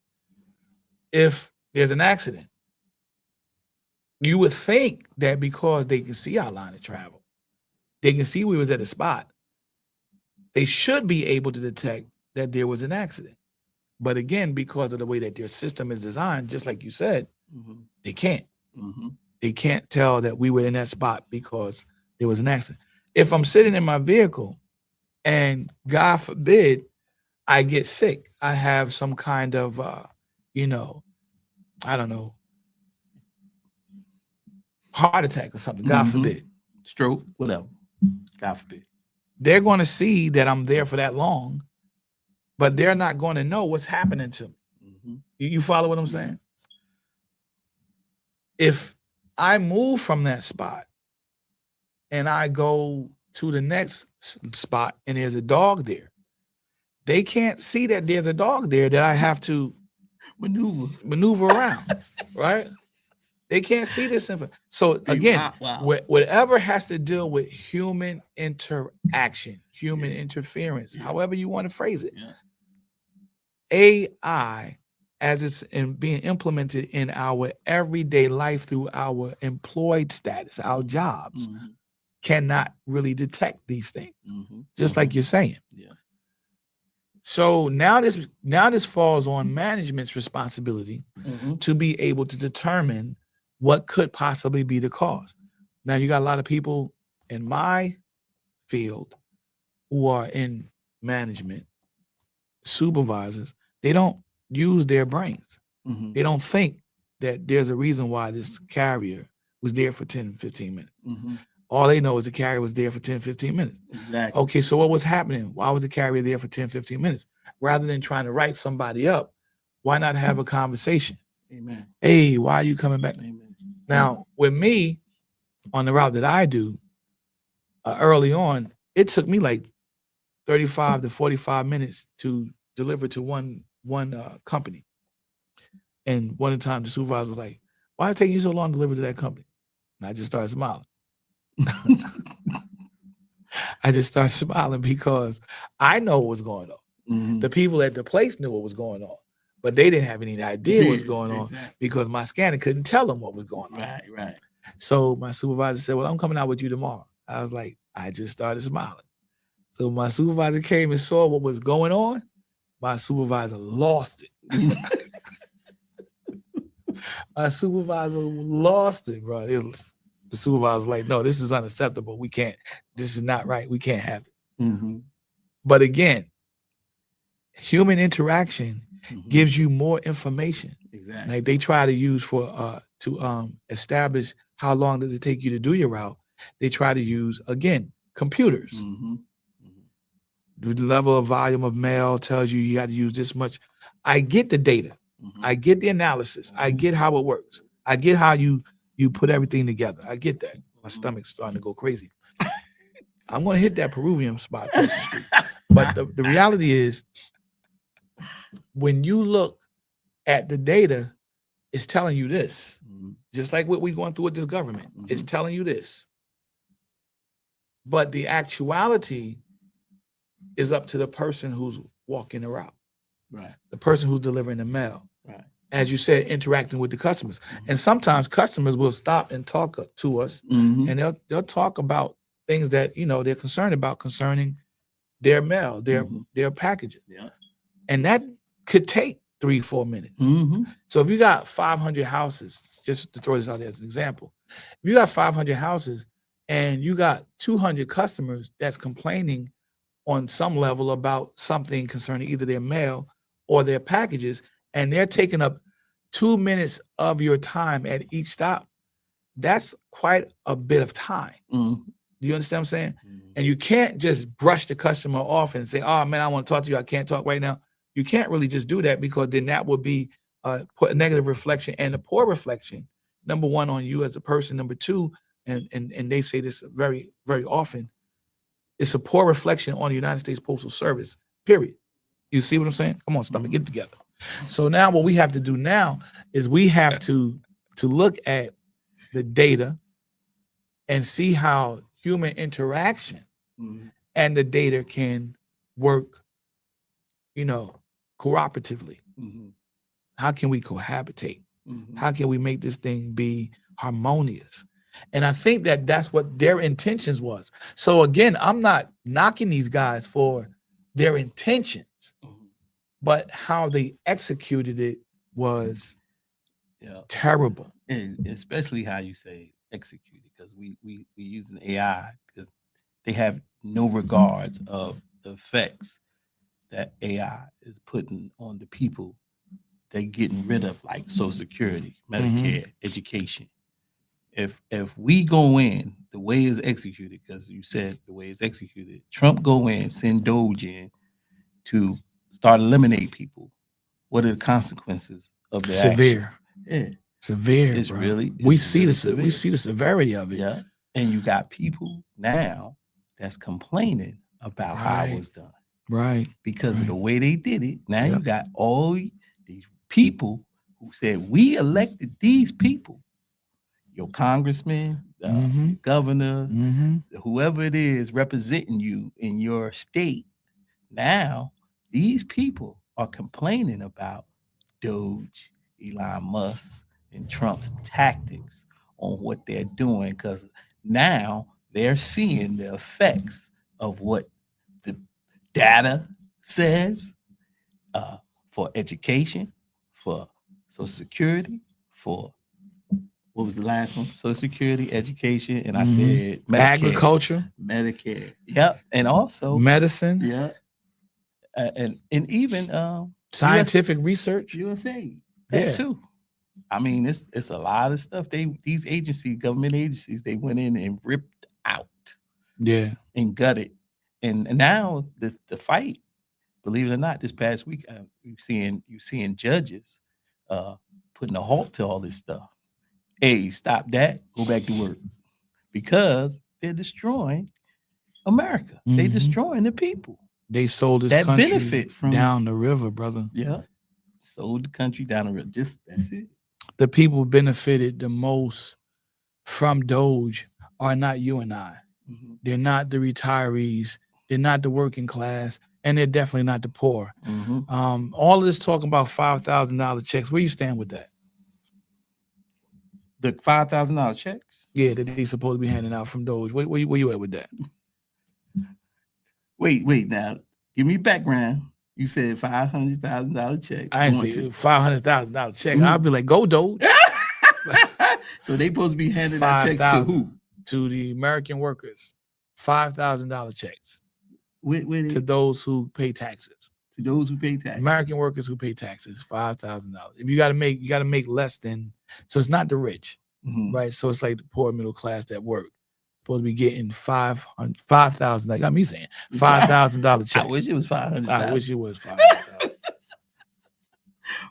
If there's an accident, you would think that because they can see our line of travel, they can see we was at a spot, they should be able to detect that there was an accident. But again, because of the way that their system is designed, just like you said, they can't. They can't tell that we were in that spot because there was an accident. If I'm sitting in my vehicle and God forbid I get sick, I have some kind of, I don't know, heart attack or something, God forbid. Stroke, whatever, God forbid. They're going to see that I'm there for that long, but they're not going to know what's happening to me. You follow what I'm saying? If I move from that spot and I go to the next spot and there's a dog there. They can't see that there's a dog there that I have to maneuver around, right? They can't see this info. So again, whatever has to deal with human interaction, human interference, however you want to phrase it, AI, as it's being implemented in our everyday life through our employed status, our jobs, cannot really detect these things, just like you're saying. Yeah. So now this falls on management's responsibility to be able to determine what could possibly be the cause. Now you got a lot of people in my field who are in management, supervisors. They don't use their brains. They don't think that there's a reason why this carrier was there for 10, 15 minutes. All they know is the carrier was there for 10, 15 minutes. Exactly. Okay, so what was happening? Why was the carrier there for 10, 15 minutes? Rather than trying to write somebody up, why not have a conversation? Amen. Hey, why are you coming back? Amen. Now, with me, on the route that I do, early on, it took me like 35 to 45 minutes to deliver to one company. And one of the time, the supervisor was like, why is it taking you so long to deliver to that company? And I just started smiling. I just started smiling because I know what was going on. The people at the place knew what was going on, but they didn't have any idea what was going on because my scanner couldn't tell them what was going on. Right. So my supervisor said, well, I'm coming out with you tomorrow. I was like, I just started smiling. So my supervisor came and saw what was going on. My supervisor lost it. My supervisor lost it, bro. The supervisor was like, no, this is unacceptable. We can't. This is not right. We can't have it. But again, human interaction gives you more information. Exactly. Like they try to use to establish how long does it take you to do your route. They try to use, again, computers. The level of volume of mail tells you got to use this much. I get the data. I get the analysis. I get how it works. I get how you put everything together. I get that. My stomach's starting to go crazy. I'm going to hit that Peruvian spot across the street. But the reality is, when you look at the data, it's telling you this. Just like what we're going through with this government. It's telling you this. But the actuality is up to the person who's walking the route. Right. The person who's delivering the mail. Right. As you said, interacting with the customers. And sometimes customers will stop and talk to us, and they'll talk about things that they're concerned about concerning their mail, their packages. Yeah. And that could take 3-4 minutes. So if you got 500 houses, just to throw this out there as an example, if you got 500 houses and you got 200 customers that's complaining on some level about something concerning either their mail or their packages, and they're taking up 2 minutes of your time at each stop, that's quite a bit of time. Do you understand what I'm saying? And you can't just brush the customer off and say, oh man, I want to talk to you. I can't talk right now. You can't really just do that, because then that would be put a negative reflection and a poor reflection. Number one, on you as a person. Number two, and they say this very, very often, it's a poor reflection on the United States Postal Service, period. You see what I'm saying? Come on, stomach, get it together. So now what we have to do now is we have to look at the data and see how human interaction and the data can work, cooperatively. How can we cohabitate? How can we make this thing be harmonious? And I think that that's what their intentions was. So again, I'm not knocking these guys for their intentions, but how they executed it was terrible. And especially how you say executed, because we using AI, because they have no regards of the effects that AI is putting on the people they're getting rid of, like Social Security, Medicare, education. If we go in the way it's executed, because you said the way it's executed, Trump go in, send Doge in to start eliminate people, what are the consequences of the severe action? Severe. It's bro. really we see severe. the severity of it. Yeah. And you got people now that's complaining about how it Right. was done Right. because of the Right. way they did it. Now you Yep. got all these people who said, we elected these people, your congressman, Mm-hmm. your governor, Mm-hmm. whoever it is representing you in your state. Now, these people are complaining about Doge, Elon Musk, and Trump's tactics on what they're doing because now they're seeing the effects of what the data says uh, for education, for Social Security, for what was the last one? Social Security, education, and I Mm-hmm. said Medicare. Agriculture, Medicare. Yep. And also, medicine, yeah. And even scientific research. USA that Yeah. too. I mean, it's a lot of stuff. These agencies, government agencies, they went in and ripped out Yeah. and gutted. And now the fight, believe it or not, this past week you seeing judges putting a halt to all this stuff. Hey, stop that, go back to work. Because they're destroying America. They Mm-hmm. destroying the people They sold this that country benefit from down the river, brother. yeah. Sold the country down the river. Just that's it. The people benefited the most from Doge are not you and I. Mhm. They're not the retirees. They're not the working class, and they're definitely not the poor. Mhm. All of this talking about $5,000 checks. Where you stand with that? The $5,000 checks. Yeah, that they supposed to be handing out from Doge. Where you at with that? Wait. Now, give me background. You said $500,000 check. I ain't going say to- $500,000 check. Who? I'll be like, go Doge. So they supposed to be handing out checks to 5,000 who? to the American workers. $5,000 checks Where to to those who pay taxes. those who pay tax. American workers who pay taxes, $5,000. If you got to make less than, so it's not the rich, Mhm. right? So it's like the poor middle class that work. Supposed to be getting 5,000. Like got me saying $5,000 I checks. wish it was 500. I wish it was 5,000.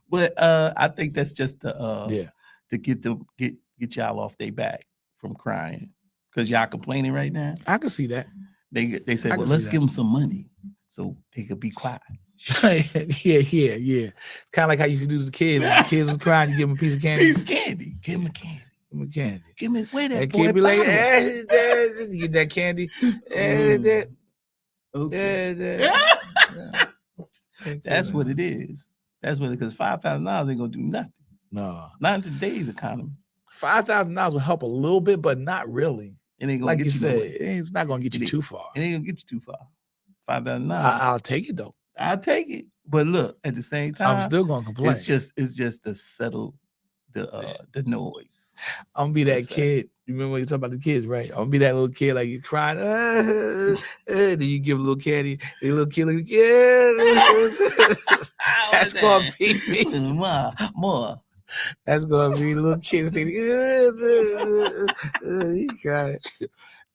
But I think that's just Yeah. to get y'all off their back from crying because y'all complaining right now. I can see that. They said, I well, can let's see give them some money so they could be quiet. yeah. It's kind of like how you used to do to the kids. When the kids was crying, you give them a piece of candy. Piece of candy. Give them a candy. Give them a candy. Give me wait that That boy. kid be like, bottle. you get that candy. Okay. That's what it is. That's what it because $5,000 ain't gonna do nothing. No. Not in today's economy. $5,000 will help a little bit, but not really. It ain't gonna Like get you you said, nowhere. it's not gonna get you It too far. It ain't gonna get you too far. $5,000. I'll take it though. I'll take it. But look, at the same time, I'm still gonna complain. it's just to settle the noise. I'm gonna be that That's it. kid. You remember when you talk about the kids, right? I'm gonna be that little kid, like you crying, then you give a little candy, the little kid like, that's gonna be me. More. That's gonna be little kids saying, he crying.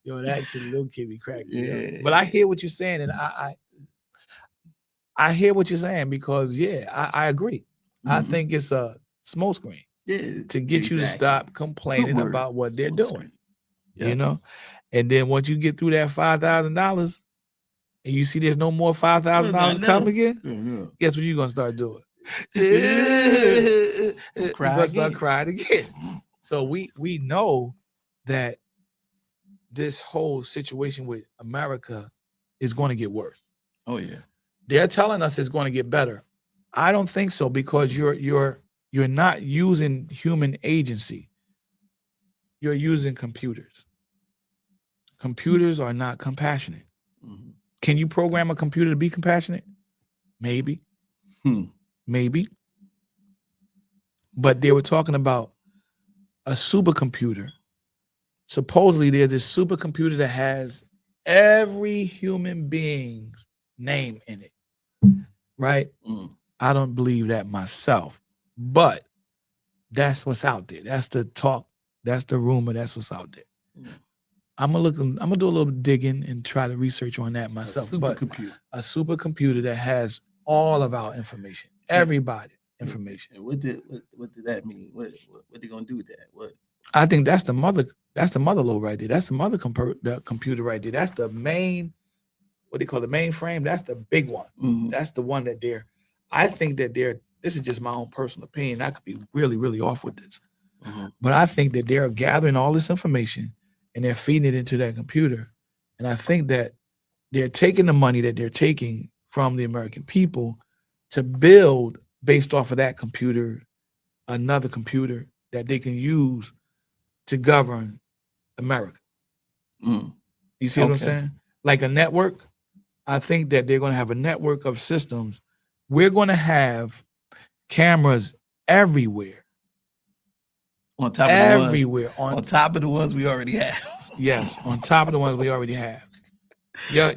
Yo, that kid, little kid be cracking. Yeah. But I hear what you're saying, and I hear what you're saying because I agree. I Mhm. think it's a smokescreen Yeah, to get you to exactly. stop complaining Good word. about what they're Smoke doing. screen. You Yeah. know, and then once you get through that $5,000 and you see there's no more $5,000 coming again, Yeah. guess what you're gonna start doing? Cry You're gonna start again. crying again. So we know that this whole situation with America is going to get worse. Oh yeah. They're telling us it's going to get better. I don't think so because you're not using human agency. You're using computers. Computers are not compassionate. Mhm. Can you program a computer to be compassionate? Maybe. Maybe. But they were talking about a supercomputer. Supposedly there's this supercomputer that has every human being's name in it. Right? Mm. I don't believe that myself. But that's what's out there. That's the talk. That's the rumor. That's what's out there. Mm. I'm gonna do a little digging and try to research on that myself. But Supercomputer. a supercomputer that has all of our information, everybody's information. And what did that mean? What they gonna do with that? What? I think that's the That's the mother load right there. That's the the computer right there. That's the main, what they call the mainframe. That's the big one. Mhm. That's the one that I think that this is just my own personal opinion. I could be really, really off with this. Mhm. But I think that they're gathering all this information and they're feeding it into that computer. And I think that they're taking the money that they're taking from the American people to build based off of that computer, another computer that they can use to govern America. Mm. You see what I'm Okay. saying? Like a network. I think that they're going to have a network of systems. We're going to have cameras everywhere. On top of the ones, Everywhere. on top of the ones we already have. Yes, on top of the ones we already have. Yeah,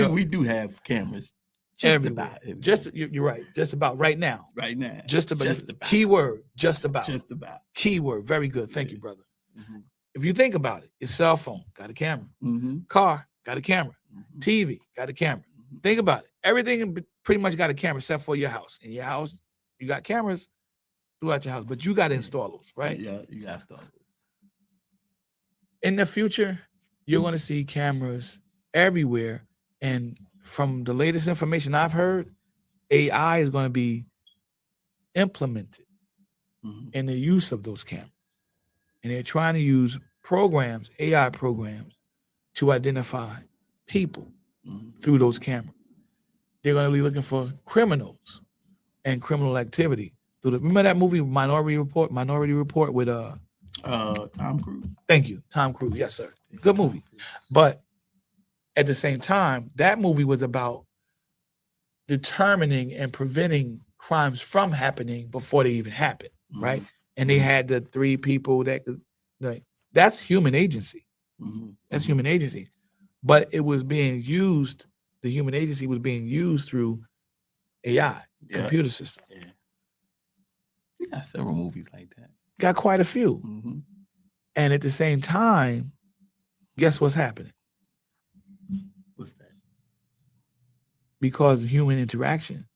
we do have cameras just everywhere. about everywhere. Just you're right. Just about right now. right now. Just about. Just about. Keyword. Just about. Just about. Keyword. Very good. Thank Yeah. you, brother. Mhm. If you think about it, your cell phone got a camera. Mhm. Car got a camera. Mhm. TV got a camera. Mhm. Think about it. Everything pretty much got a camera except for your house. In your house, you got cameras throughout your house, but you got to install those, right? Yeah, you got to start. In the future, you're going to see cameras everywhere. And from the latest information I've heard, AI is going to be implemented Mhm. in the use of those cameras. And they're trying to use programs, AI programs, to identify people Mhm. through those cameras. They're going to be looking for criminals and criminal activity. Remember that movie Minority Report? Minority Report with Tom Cruise. Thank you, Tom Cruise. Yes, sir. Good movie. But at the same time, that movie was about determining and preventing crimes from happening before they even happen, right? And they had the 3 people that could, like, that's human agency. Mhm. That's Mhm. human agency. But it was being used, the human agency was being used through AI, Yeah. computer system. Yeah. You got several movies like that. Got quite a few. Mhm. And at the same time, guess what's happening? What's that? Because of human interaction,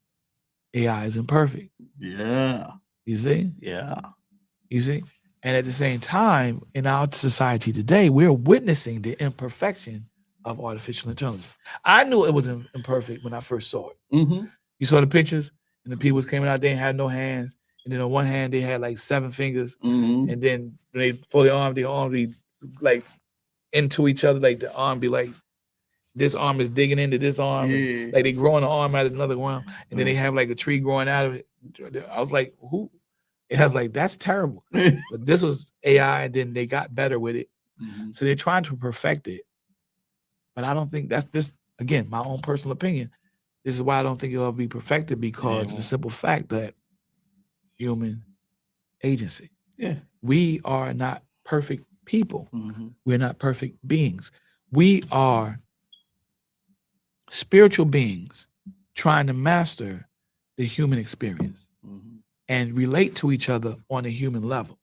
AI is imperfect. Yeah. You see? Yeah. You see? And at the same time, in our society today, we're witnessing the imperfection of artificial intelligence. I knew it was imperfect when I first saw it. Mm-hmm. You saw the pictures, and the people was coming out, they didn't have no hands. And then on one hand, they had like 7 fingers. Mm-hmm. And then when they fold the arm be like into each other, like the arm be like, this arm is digging into this arm. Yeah. And, like they growing an arm out of another arm. And then they have like a tree growing out of it. I was like, who? And I was like, that's terrible. But this was AI, and then they got better with it. Mm-hmm. So they're trying to perfect it. But I don't think that's this, again, my own personal opinion. This is why I don't think it'll be perfected, because of the simple fact that human agency. Yeah. We are not perfect people. Mm-hmm. We're not perfect beings. We are spiritual beings trying to master the human experience and relate to each other on a human level.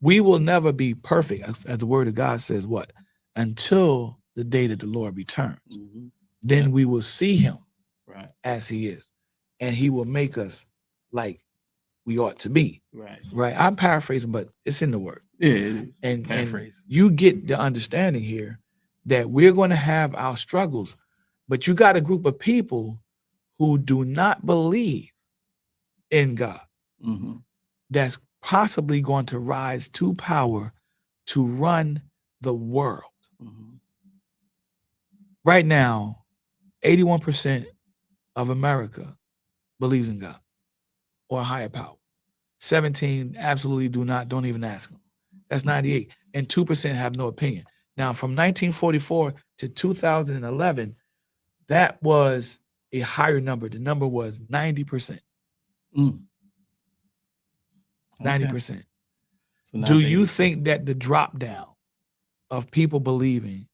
We will never be perfect, as the word of God says, what? Until the day that the Lord returns. Mm-hmm. Then we will see him right as he is. And he will make us like we ought to be. Right. I'm paraphrasing, but it's in the word. Yeah, it is. And you get the understanding here that we're going to have our struggles, but you got a group of people who do not believe in God. Mm-hmm. That's possibly going to rise to power to run the world. Mm-hmm. Right now, 81% of America believes in God or a higher power. 17 absolutely don't even ask them. That's 98. And 2% have no opinion. Now, from 1944 to 2011, that was a higher number. The number was 90%. 90%. So do you think that the drop down of people believing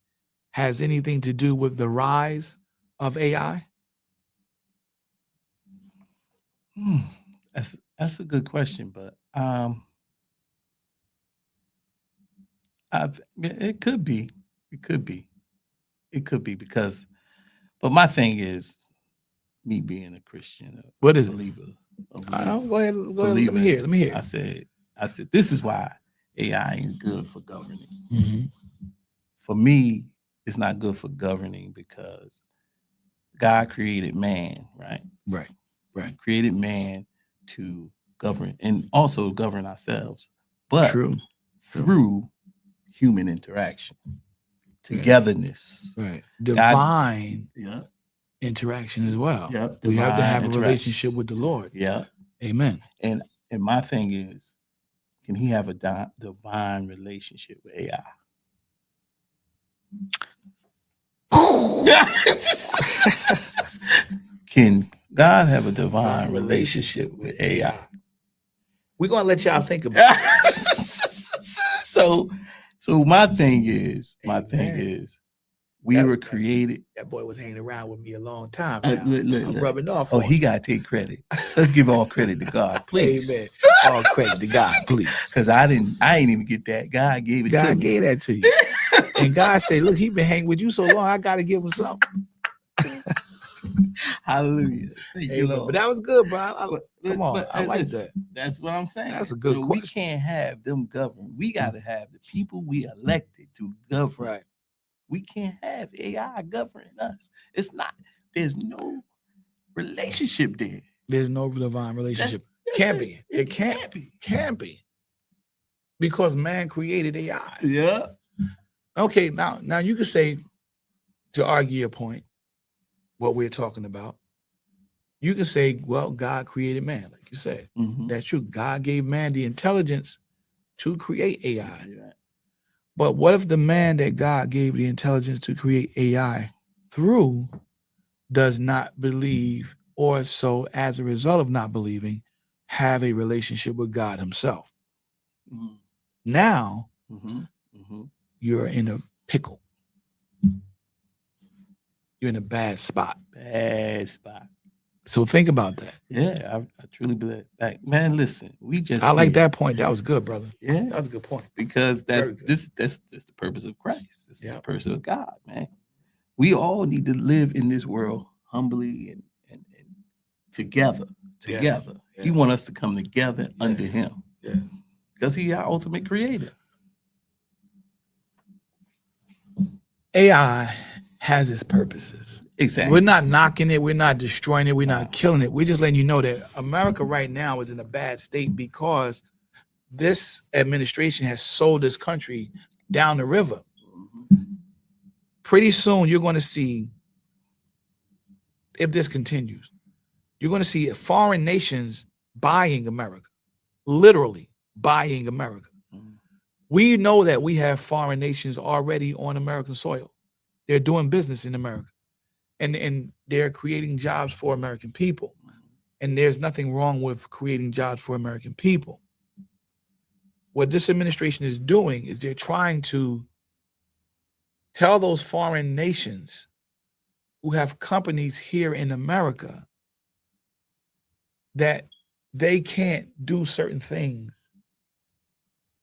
has anything to do with the rise of AI? That's a good question, but it could be. It could be because, but my thing is, me being a Christian, what is believer, it? Go ahead. Let me hear. I said, this is why AI ain't good for governing. Mhm. For me, it's not good for governing because God created man, right? Right. He Right. created man to govern and also govern ourselves, but True. True. through human interaction, Yeah. togetherness. Right. God, Divine yeah, interaction as well. yep, We have to divine have a interaction. relationship with the Lord. Yeah, Amen. and my thing is, can he have a divine relationship with AI? Can God have a divine relationship with AI? We're gonna let y'all think about it. so my thing is, Amen. we were created. That boy was hanging around with me a long time Uh, now. look, I'm look. rubbing off. Oh, on he you. gotta take credit. Let's give all credit to God, please. Amen. All credit to God, please. Because I ain't even get that. God gave it to God me. gave that to you. And God said, look, he been hanging with you so long, I gotta give him something. Hallelujah. Thank you, Amen. Lord. But that was good, bro. Come on. But I like listen, that. that's what I'm saying. That's a good so question. we can't have them govern. We gotta have the people we elected to govern. Right. We can't have AI governing us. It's not, there's no relationship there. There's no divine relationship. That's Can't it. be. It can't be. Can't be. Because man created AI. Yeah. Okay, now you could say, to argue your point, what we're talking about, you can say, well, God created man, like you said. Mhm. That's true. God gave man the intelligence to create AI. Yeah. But what if the man that God gave the intelligence to create AI through does not believe, or so as a result of not believing, have a relationship with God himself? Mhm. Now Mhm. Mhm. you're in a pickle. You're in a bad spot. Bad spot. So think about that. Yeah, I truly believe. Like, man, listen, we just I like here. that point. That was good, brother. Yeah, That was a good point. because Very good. that's the purpose of Christ. This is the Yep. purpose of God, man. We all need to live in this world humbly and together. Yes. He want us to come together under him. Yeah. Because he our ultimate creator. AI has its purposes. Exactly. We're not knocking it. We're not destroying it. We're Nah. not killing it. We're just letting you know that America right now is in a bad state because this administration has sold this country down the river. Mhm. Pretty soon, you're going to see, if this continues, you're going to see foreign nations buying America, literally buying America. Mhm. We know that we have foreign nations already on American soil. They're doing business in America, and they're creating jobs for American people. And there's nothing wrong with creating jobs for American people. What this administration is doing is they're trying to tell those foreign nations who have companies here in America that they can't do certain things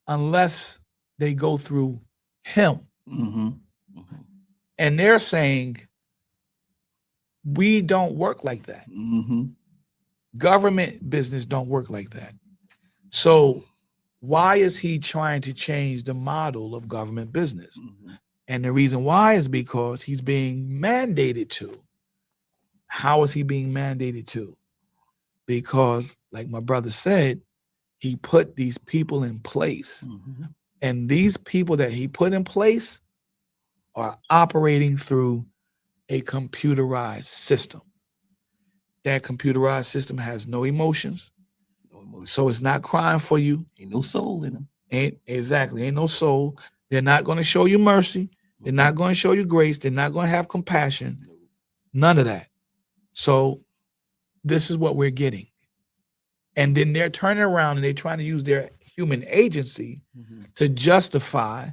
unless they go through him. Mhm. Mhm. And they're saying, we don't work like that. Mhm. Government business don't work like that. So why is he trying to change the model of government business? Mhm. And the reason why is because he's being mandated to. How is he being mandated to? Because, like my brother said, he put these people in place. Mhm. And these people that he put in place are operating through a computerized system. That computerized system has no emotions. No emotion. So it's not crying for you. Ain't no soul in him. Ain't no soul. They're not going to show you mercy. They're not going to show you grace. They're not going to have compassion. No. None of that. So this is what we're getting. And then they're turning around and they're trying to use their human agency Mhm. to justify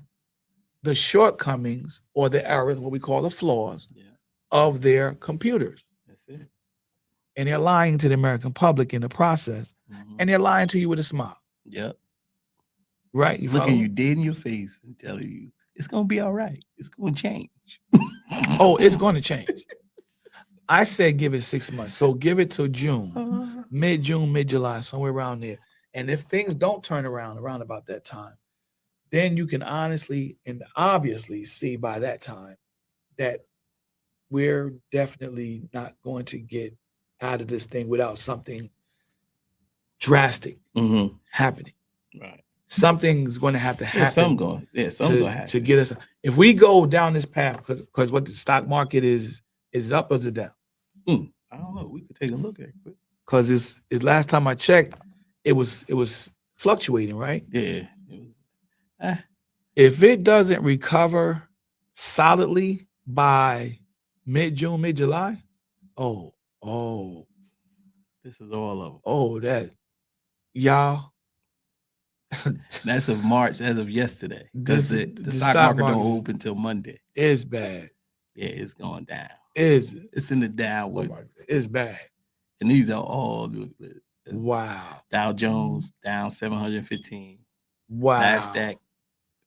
the shortcomings or the errors, what we call the flaws, Yeah, of their computers. that's it. And they're lying to the American public in the process. Mhm. And they're lying to you with a smile. Yep. Right? You Looking follow? you dead in your face and telling you it's gonna be all right. It's gonna change. Oh, it's going to change. I said give it 6 months. So give it till June, mid-June, mid-July, somewhere around there. And if things don't turn around about that time, then you can honestly and obviously see by that time that we're definitely not going to get out of this thing without something drastic happening. Right. Something's going to have to Yeah, something happen going. Something going to to happen. get us. If we go down this path, because what the stock market is up or is it down? I don't know. We could take a look at it. Quick. Because it's last time I checked, it was fluctuating, right? Yeah. If it doesn't recover solidly by mid-June, mid-July, oh, This is all of them. oh, that y'all. That's of March as of yesterday. Because the stock market don't open until Monday. It's bad. Yeah, it's going down. It's in the downward. It's bad. And these are all the wow. Dow Jones down 715. Wow. NASDAQ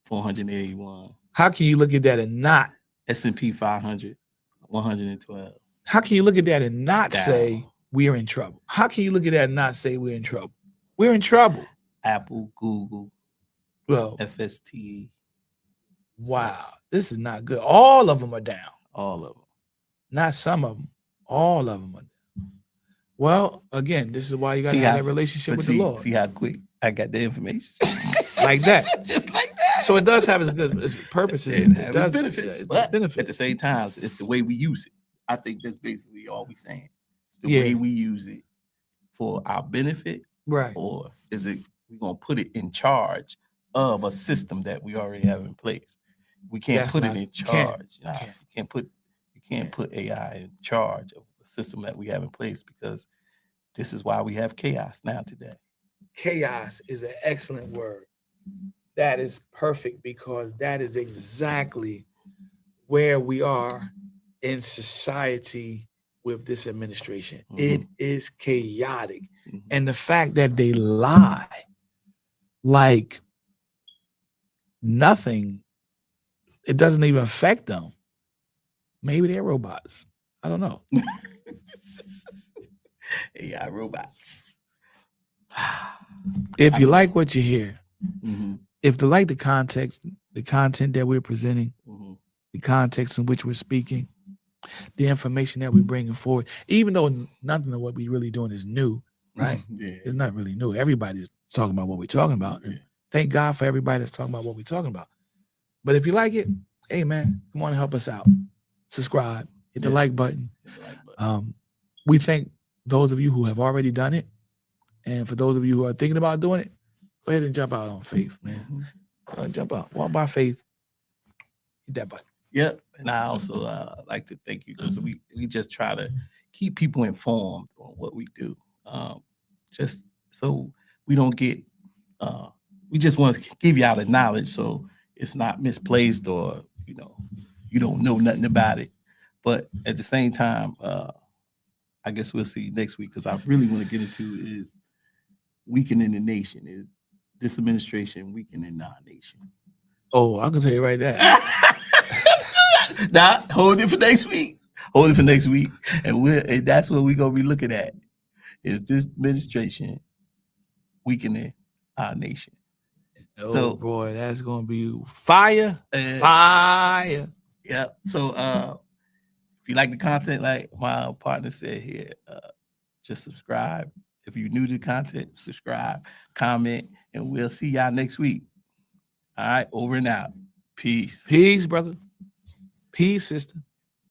481. How can you look at that and not S&P 500 112. How can you look at that and not down. say we're in trouble? How can you look at that and not say we're in trouble? We're in trouble. Apple, Google, well, FST. Wow, this is not good. All of them are down. All of them. Not some of them. All of them are down. Well, again, this is why you got to have that relationship with the Lord. See how quick I got the information. Like that. Just like that. So it does have its purposes. It does benefits. But at the same time, it's the way we use it. I think that's basically all we're saying. It's the way we use it for our benefit. Right. Or is it we're going to put it in charge of a system that we already have in place? We can't put it in charge. You can't put AI in charge of a system that we have in place, because this is why we have chaos now today. Chaos is an excellent word. That is perfect, because that is exactly where we are in society with this administration. It is chaotic. And the fact that they lie like nothing, it doesn't even affect them. Maybe they're robots. I don't know. AI robots. If you like what you hear, if you like the context, the content that we're presenting, the context in which we're speaking, the information that we're bringing forward, even though nothing of what we're really doing is new, right? It's not really new. Everybody's talking about what we're talking about. Thank God for everybody that's talking about what we're talking about. But if you like it, hey man, come on and help us out. Subscribe, hit the like button. We thank those of you who have already done it. And for those of you who are thinking about doing it, go ahead and jump out on faith, man. Jump out. Walk by faith. Hit that button. Yep. And I also like to thank you, because we just try to keep people informed on what we do. Just so we don't get, we just want to give you all the knowledge so it's not misplaced, or, you don't know nothing about it. But at the same time, I guess we'll see next week, because I really want to get into is weakening the nation. Is this administration weakening our nation? Oh, I can tell you right there. Now, hold it for next week. Hold it for next week. And that's what we're going to be looking at. Is this administration weakening our nation? Oh, so, boy, that's going to be fire. Fire. Yeah. So, if you like the content, like my partner said here, just subscribe. If you're new to the content, subscribe, comment, and we'll see y'all next week. All right, over and out. Peace. Peace, brother. Peace, sister.